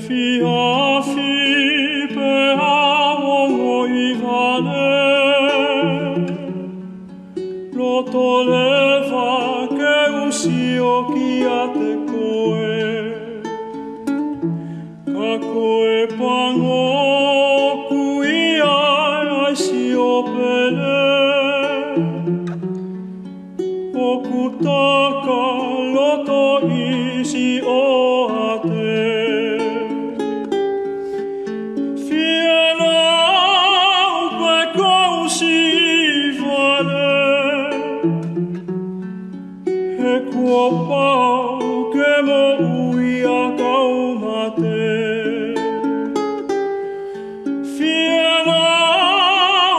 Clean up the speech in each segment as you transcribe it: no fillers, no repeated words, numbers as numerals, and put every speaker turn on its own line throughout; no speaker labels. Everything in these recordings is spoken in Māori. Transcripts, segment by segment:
fiafi pe aongo I vale Loto leva ke usio ki a te koe Ka koe pango kui ai si o pele O kutaka loto isi o ate Fiena upe kousi vale He kua pau ke mo ui a kaumate Fiena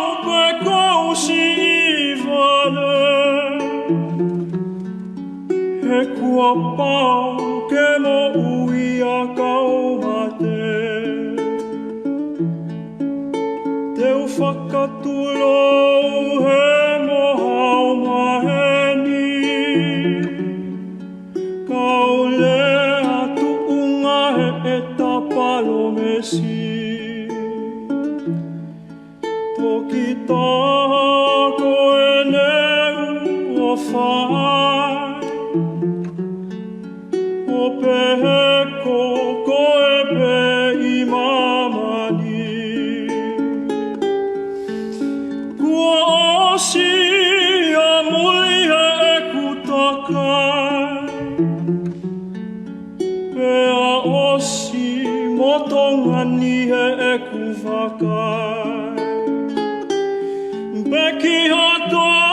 upe kousi vale He kua pau ke mo ui a kaumate Teu whakatulou he mohau maheni Kau lea tuunga he e tapalo mesi Toki tako e neu o whai O peheko koe pe I mamani Kua osi a muli he e kutakai Pea osi motongani he e kuwakai Beki hatoa